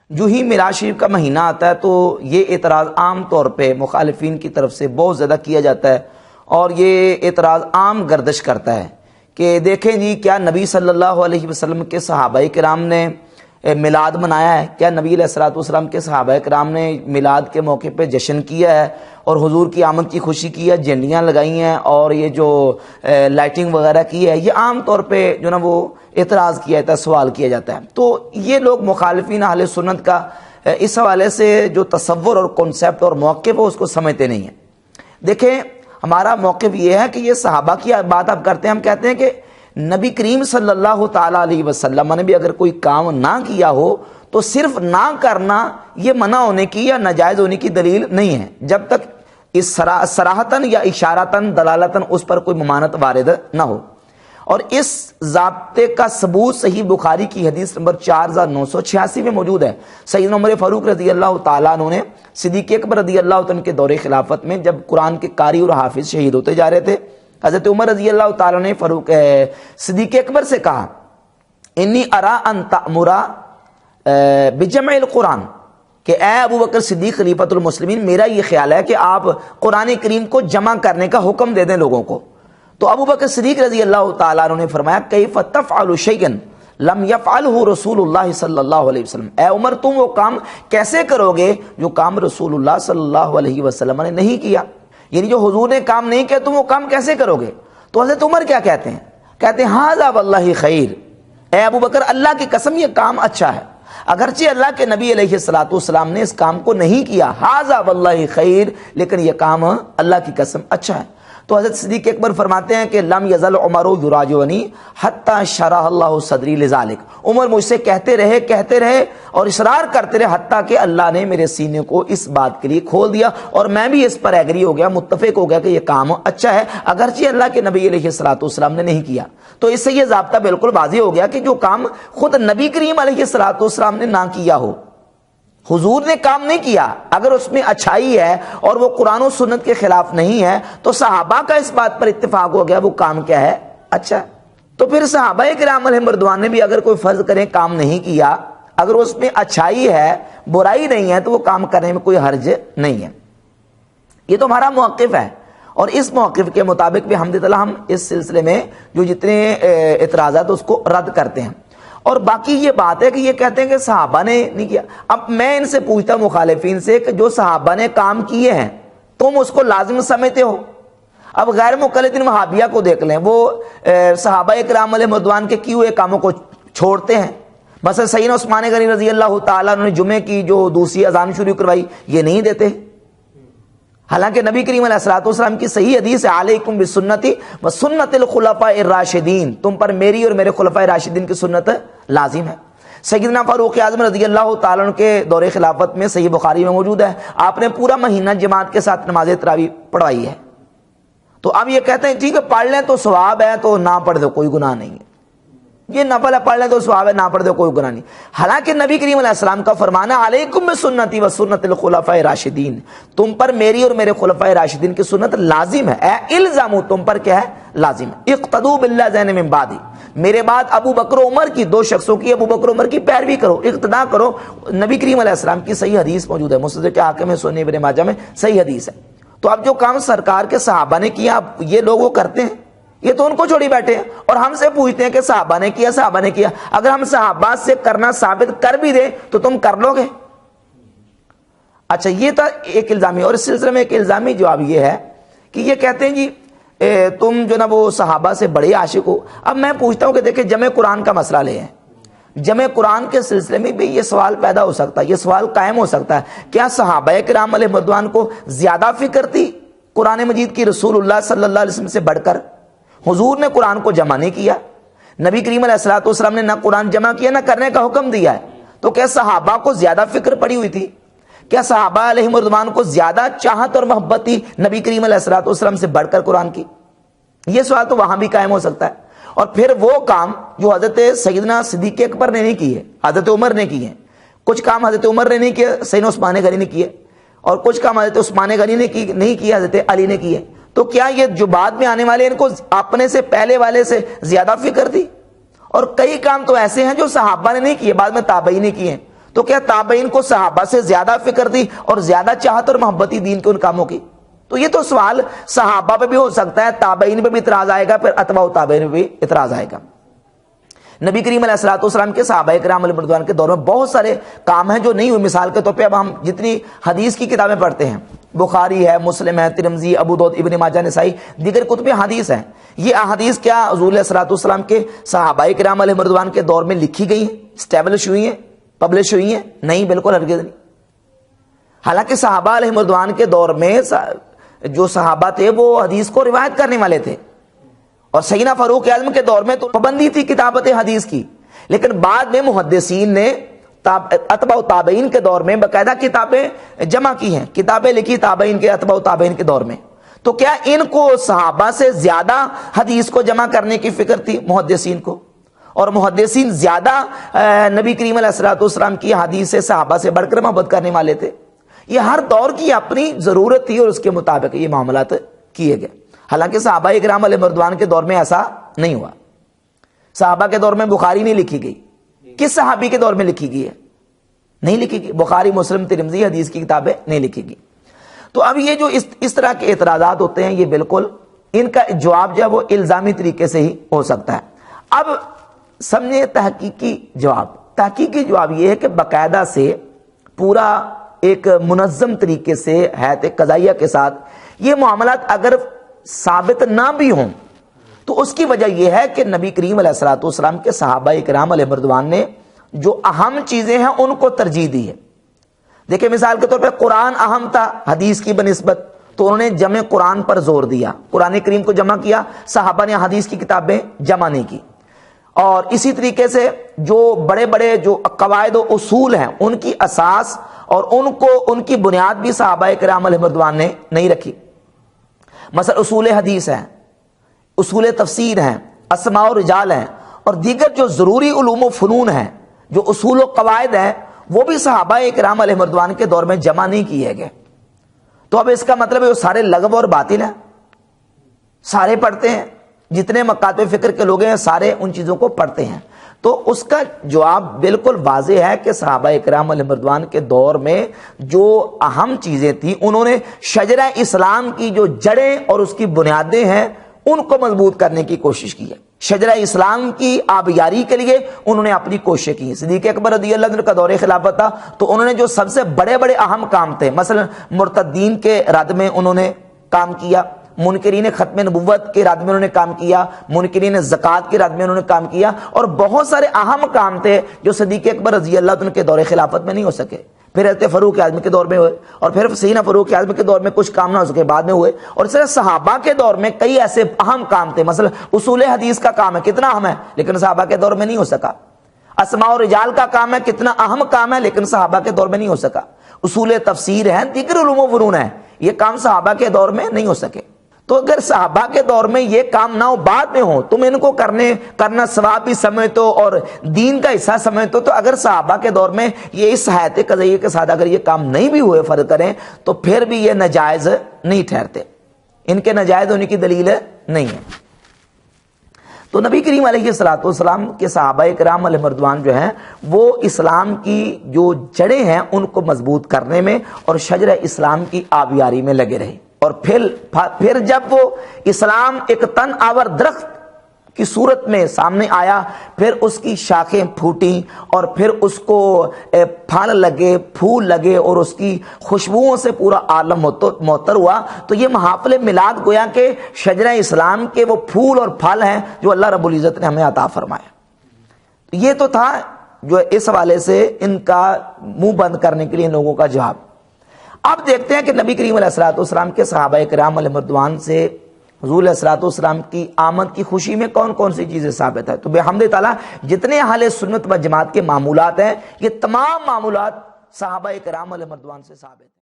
جو ہی میلاد شریف کا مہینہ آتا ہے تو یہ اعتراض عام طور پہ مخالفین کی طرف سے بہت زیادہ کیا جاتا ہے، اور یہ اعتراض عام گردش کرتا ہے کہ دیکھیں جی کیا نبی صلی اللہ علیہ وسلم کے صحابہ کرام نے میلاد منایا ہے؟ کیا نبی علیہ الصلوۃ والسلام کے صحابہ کرام نے میلاد کے موقع پہ جشن کیا ہے اور حضور کی آمد کی خوشی کی ہے، جھنڈیاں لگائی ہیں اور یہ جو لائٹنگ وغیرہ کی ہے؟ یہ عام طور پہ جو نا وہ اعتراض کیا جاتا ہے، سوال کیا جاتا ہے۔ تو یہ لوگ مخالفین اہل سنت کا اس حوالے سے جو تصور اور کنسیپٹ اور موقف ہے اس کو سمجھتے نہیں ہیں۔ دیکھیں ہمارا موقف یہ ہے کہ یہ صحابہ کی بات آپ کرتے ہیں، ہم کہتے ہیں کہ نبی کریم صلی اللہ تعالی علیہ وسلم نے بھی اگر کوئی کام نہ کیا ہو تو صرف نہ کرنا یہ منع ہونے کی یا ناجائز ہونے کی دلیل نہیں ہے، جب تک اس صراحتاً یا اشارتاً دلالتاً اس پر کوئی ممانعت وارد نہ ہو۔ اور اس ضابطے کا ثبوت صحیح بخاری کی حدیث نمبر 4986 میں موجود ہے۔ سیدنا عمر فاروق رضی اللہ تعالیٰ عنہ نے صدیق اکبر رضی اللہ عنہ کے دور خلافت میں جب قرآن کے قاری اور حافظ شہید ہوتے جا رہے تھے، حضرت عمر رضی اللہ تعالیٰ نے صدیق اکبر سے کہا انی ارا ان تأمرا بجمع القرآن، کہ اے ابو بکر صدیق خلیفۃ المسلمین، میرا یہ خیال ہے کہ آپ قرآن کریم کو جمع کرنے کا حکم دے دیں لوگوں کو۔ تو ابو بکر صدیق رضی اللہ تعالیٰ عنہ نے فرمایا کیف تفعل شیئا لم یفعلہ رسول اللہ صلی اللہ علیہ وسلم، اے عمر تم وہ کام کیسے کرو گے جو کام رسول اللہ صلی اللہ علیہ وسلم نے نہیں کیا؟ یعنی جو حضور نے کام نہیں کیا تم وہ کام کیسے کرو گے؟ تو حضرت عمر کیا کہتے ہیں؟ کہتے ہیں ھذا واللہ خیر، اے ابو بکر اللہ کی قسم یہ کام اچھا ہے، اگرچہ اللہ کے نبی علیہ الصلوۃ والسلام نے اس کام کو نہیں کیا، ھذا واللہ خیر، لیکن یہ کام اللہ کی قسم اچھا ہے۔ تو حضرت صدیق اکبر فرماتے ہیں کہ لم یزل عمر یراجعنی حتی شرح اللہ صدری لذالک، عمر مجھ سے کہتے رہے اور اصرار کرتے رہے حتیٰ کہ اللہ نے میرے سینے کو اس بات کے لیے کھول دیا اور میں بھی اس پر ایگری ہو گیا، متفق ہو گیا کہ یہ کام اچھا ہے، اگرچہ اللہ کے نبی علیہ الصلوۃ والسلام نے نہیں کیا۔ تو اس سے یہ ضابطہ بالکل واضح ہو گیا کہ جو کام خود نبی کریم علیہ الصلوۃ والسلام نے نہ کیا ہو، حضور نے کام نہیں کیا، اگر اس میں اچھائی ہے اور وہ قرآن و سنت کے خلاف نہیں ہے تو صحابہ کا اس بات پر اتفاق ہو گیا وہ کام کیا ہے؟ اچھا ہے۔ تو پھر صحابہ کرام علیہم رضوان نے بھی اگر کوئی فرض کریں کام نہیں کیا، اگر اس میں اچھائی ہے برائی نہیں ہے تو وہ کام کرنے میں کوئی حرج نہیں ہے۔ یہ تو ہمارا موقف ہے، اور اس موقف کے مطابق بھی الحمدللہ ہم اس سلسلے میں جو جتنے اعتراضات اس کو رد کرتے ہیں۔ اور باقی یہ بات ہے کہ یہ کہتے ہیں کہ صحابہ نے نہیں کیا۔ اب میں ان سے پوچھتا ہوں مخالفین سے کہ جو صحابہ نے کام کیے ہیں تم اس کو لازم سمجھتے ہو؟ اب غیر مقلدین وہابیہ کو دیکھ لیں، وہ صحابہ کرام علیہم رضوان کے کیے ہوئے کاموں کو چھوڑتے ہیں۔ مثلا سیدنا عثمان غنی رضی اللہ تعالیٰ عنہ نے جمعے کی جو دوسری اذان شروع کروائی یہ نہیں دیتے، حالانکہ نبی کریم علیہ الصلوۃ والسلام کی صحیح حدیث ہے علیکم بسنتی و سنت الخلفاء الراشدین، تم پر میری اور میرے خلفاء راشدین کی سنت لازم ہے۔ سیدنا فاروق اعظم رضی اللہ تعالیٰ عنہ کے دور خلافت میں صحیح بخاری میں موجود ہے، آپ نے پورا مہینہ جماعت کے ساتھ نماز تراویح پڑھوائی ہے۔ تو اب یہ کہتے ہیں ٹھیک ہے پڑھ لیں تو ثواب ہے، تو نہ پڑھ دو کوئی گناہ نہیں ہے، یہ نفل ہے پڑھ لیں تو ثواب ہے، نہ پڑھ دو کوئی گناہ نہیں۔ حالانکہ نبی کریم علیہ السلام کا فرمانا علیکم بسنتی و سنت الخلفاء راشدین، تم پر میری اور میرے خلفاء راشدین کی سنت لازم ہے، اے الزام تم پر کیا ہے؟ لازم ہے۔ اقتدوا باللذین من بعدی، میرے بعد ابو بکر و عمر کی، دو شخصوں کی ابو بکر و عمر کی پیروی کرو، اقتدا کرو۔ نبی کریم علیہ السلام کی صحیح حدیث موجود ہے، مستدرک کے حاکم میں، سنن ابن ماجہ میں صحیح حدیث ہے۔ تو اب جو کام سرکار کے صحابہ نے کیا اب یہ لوگ وہ کرتے ہیں، یہ تو ان کو چھوڑی بیٹھے ہیں، اور ہم سے پوچھتے ہیں کہ صحابہ نے کیا، صحابہ نے کیا۔ اگر ہم صحابہ سے کرنا ثابت کر بھی دیں تو تم کر لو گے؟ اچھا یہ تھا ایک الزامی، اور اس سلسلے میں ایک الزامی جواب یہ ہے کہ یہ کہتے ہیں جی تم جو نا وہ صحابہ سے بڑے عاشق ہو۔ اب میں پوچھتا ہوں کہ دیکھیں جمع قرآن کا مسئلہ لے ہیں، جمع قرآن کے سلسلے میں بھی یہ سوال پیدا ہو سکتا ہے، یہ سوال قائم ہو سکتا ہے، کیا صحابہ کرام علیہ رضوان کو زیادہ فکر تھی قرآن مجید کی رسول اللہ صلی اللہ علیہ وسلم سے بڑھ کر؟ حضور نے قرآن کو جمع نہیں کیا، نبی کریم علیہ الصلوۃ والسلام نے نہ قرآن جمع کیا نہ کرنے کا حکم دیا ہے، تو کیا صحابہ کو زیادہ فکر پڑی ہوئی تھی؟ کیا صحابہ علیہم رضوان کو زیادہ چاہت اور محبت تھی نبی کریم علیہ الصلوۃ والسلام سے بڑھ کر قرآن کی؟ یہ سوال تو وہاں بھی قائم ہو سکتا ہے۔ اور پھر وہ کام جو حضرت سیدنا صدیق اکبر نے نہیں کیے، حضرت عمر نے کیے، کچھ کام حضرت عمر نے نہیں کیے، سیدنا عثمان غنی نے کیے، اور کچھ کام حضرت عثمان غنی نے نہیں کیے، حضرت علی نے کیے، تو کیا یہ جو بعد میں آنے والے ان کو اپنے سے پہلے والے سے زیادہ فکر تھی؟ اور کئی کام تو ایسے ہیں جو صحابہ نے نہیں کیے، بعد میں تابعین نے کیے ہیں، تو کیا تابعین کو صحابہ سے زیادہ فکر تھی اور زیادہ چاہت اور محبت تھی دین کے ان کاموں کی؟ تو یہ تو سوال صحابہ پہ بھی ہو سکتا ہے، تابعین پہ بھی اعتراض آئے گا، پھر اتباع تابعین پہ بھی اعتراض آئے گا۔ نبی کریم علیہ الصلوۃ والسلام کے صحابہ کرام علیہ رضوان کے دور میں بہت سارے کام ہیں جو نہیں ہوئے۔ مثال کے طور پہ اب ہم جتنی حدیث کی کتابیں پڑھتے ہیں، بخاری ہے، مسلم ہے، ترمذی، ابو داؤد، ابن ماجہ، نسائی، دیگر کتب حدیث ہیں، یہ احادیث کیا حضور علیہ الصلوۃ والسلام کے صحابہ کرام علیہ رضوان کے دور میں لکھی گئی ہیں، اسٹیبلش ہوئی ہیں، پبلش ہوئی ہیں؟ نہیں، بالکل ہرگز نہیں۔ حالانکہ صحابہ علیہ رضوان کے دور میں جو صحابہ تھے وہ حدیث کو روایت کرنے والے تھے، اور سیدنا فاروق اعظم کے دور میں تو پابندی تھی کتابت حدیث کی، لیکن بعد میں محدثین نے اتباع تابعین کے دور میں باقاعدہ کتابیں جمع کی ہیں، کتابیں لکھی تابعین کے، اتباع تابعین کے دور میں۔ تو کیا ان کو صحابہ سے زیادہ حدیث کو جمع کرنے کی فکر تھی محدثین کو؟ اور محدثین زیادہ نبی کریم علیہ الصلوۃ والسلام کی حدیث سے صحابہ سے بڑھ کر محبت کرنے والے تھے؟ یہ ہر دور کی اپنی ضرورت تھی اور اس کے مطابق یہ معاملات کیے گئے۔ حالانکہ صحابہ کرام علیہ رضوان کے دور میں ایسا نہیں ہوا۔ صحابہ کے دور میں بخاری نہیں لکھی گئی، کس صحابی کے دور میں لکھی گئی ہے؟ نہیں لکھی گئی، بخاری، مسلم، ترمذی حدیث کی کتابیں نہیں لکھی گئی۔ تو اب یہ جو اس طرح کے اعتراضات ہوتے ہیں، یہ بالکل ان کا جواب جو ہے وہ الزامی طریقے سے ہی ہو سکتا ہے۔ اب سمجھے تحقیقی جواب۔ تحقیقی جواب یہ ہے کہ باقاعدہ سے پورا ایک منظم طریقے سے حیات قضائیہ کے ساتھ یہ معاملات اگر ثابت نہ بھی ہوں تو اس کی وجہ یہ ہے کہ نبی کریم علیہ الصلوۃ والسلام کے صحابہ کرام علیہ رضوان نے جو اہم چیزیں ہیں ان کو ترجیح دی ہے۔ دیکھیں مثال کے طور پہ قرآن اہم تھا حدیث کی بنسبت، تو انہوں نے جمع قرآن پر زور دیا، قرآن کریم کو جمع کیا، صحابہ نے حدیث کی کتابیں جمع نہیں کی۔ اور اسی طریقے سے جو بڑے بڑے جو قواعد و اصول ہیں ان کی اساس اور ان کی بنیاد بھی صحابہ کرام علیہ رضوان نے نہیں رکھی۔ مثلا اصول حدیث ہیں، اصول تفسیر ہیں، اسماء و رجال ہیں، اور دیگر جو ضروری علوم و فنون ہیں، جو اصول و قواعد ہیں، وہ بھی صحابہ کرام علیہ رضوان کے دور میں جمع نہیں کیے گئے۔ تو اب اس کا مطلب ہے وہ سارے لغو اور باطل ہیں، سارے پڑھتے ہیں، جتنے مکاتب فکر کے لوگ ہیں سارے ان چیزوں کو پڑھتے ہیں۔ تو اس کا جواب بالکل واضح ہے کہ صحابہ کرام علیہ رضوان کے دور میں جو اہم چیزیں تھیں، انہوں نے شجرہ اسلام کی جو جڑیں اور اس کی بنیادیں ہیں ان کو مضبوط کرنے کی کوشش کی ہے۔ شجرہ اسلام کی آبیاری کے لیے انہوں نے اپنی کوشش کی۔ صدیق اکبر رضی اللہ عنہ کا دور خلافت تھا تو انہوں نے جو سب سے بڑے بڑے اہم کام تھے، مثلا مرتدین کے رد میں انہوں نے کام کیا، منکرین ختم نبوت کے رد میں انہوں نے کام کیا، منکرین زکوٰۃ کے رد میں انہوں نے کام کیا، اور بہت سارے اہم کام تھے جو صدیق اکبر رضی اللہ عنہ کے دور خلافت میں نہیں ہو سکے، پھر حضرت فاروق اعظم کے دور میں ہوئے، اور پھر سیدنا فاروق اعظم کے دور میں کچھ کام نہ ہو سکے بعد میں ہوئے، اور اس طرح صحابہ کے دور میں کئی ایسے اہم کام تھے۔ مثلا اصول حدیث کا کام ہے، کتنا اہم ہے، لیکن صحابہ کے دور میں نہیں ہو سکا۔ اسماء و رجال کا کام ہے، کتنا اہم کام ہے، لیکن صحابہ کے دور میں نہیں ہو سکا۔ اصول تفسیر ہے، دیگر علوم و فنون ہے، یہ کام صحابہ کے دور میں نہیں ہو سکے۔ تو اگر صحابہ کے دور میں یہ کام نہ ہو، بعد میں ہو، تم ان کو کرنا ثواب بھی سمجھتے ہو اور دین کا حصہ سمجھتے ہو، تو اگر صحابہ کے دور میں یہ اس حیات قضائیہ کے ساتھ اگر یہ کام نہیں بھی ہوئے فرض کریں تو پھر بھی یہ ناجائز نہیں ٹھہرتے، ان کے ناجائز ہونے کی دلیل نہیں ہے۔ تو نبی کریم علیہ الصلوۃ والسلام کے صحابہ کرام علیہ رضوان جو ہیں وہ اسلام کی جو جڑیں ہیں ان کو مضبوط کرنے میں اور شجرہ اسلام کی آبیاری میں لگے رہے، اور پھر جب وہ اسلام ایک تن آور درخت کی صورت میں سامنے آیا، پھر اس کی شاخیں پھوٹیں اور پھر اس کو پھل لگے، پھول لگے، اور اس کی خوشبوؤں سے پورا عالم معطر ہوا، تو یہ محافل میلاد گویا کہ شجرہ اسلام کے وہ پھول اور پھل ہیں جو اللہ رب العزت نے ہمیں عطا فرمایا۔ یہ تو تھا جو اس حوالے سے ان کا منہ بند کرنے کے لیے ان لوگوں کا جواب۔ اب دیکھتے ہیں کہ نبی کریم علیہ الصلوۃ والسلام کے صحابہ کرام علیہ رضوان سے حضور علیہ الصلوۃ والسلام کی آمد کی خوشی میں کون کون سی چیزیں ثابت ہے؟ تو بحمد تعالیٰ جتنے اہل سنت و جماعت کے معمولات ہیں یہ تمام معمولات صحابہ کرام علیہ رضوان سے ثابت ہیں۔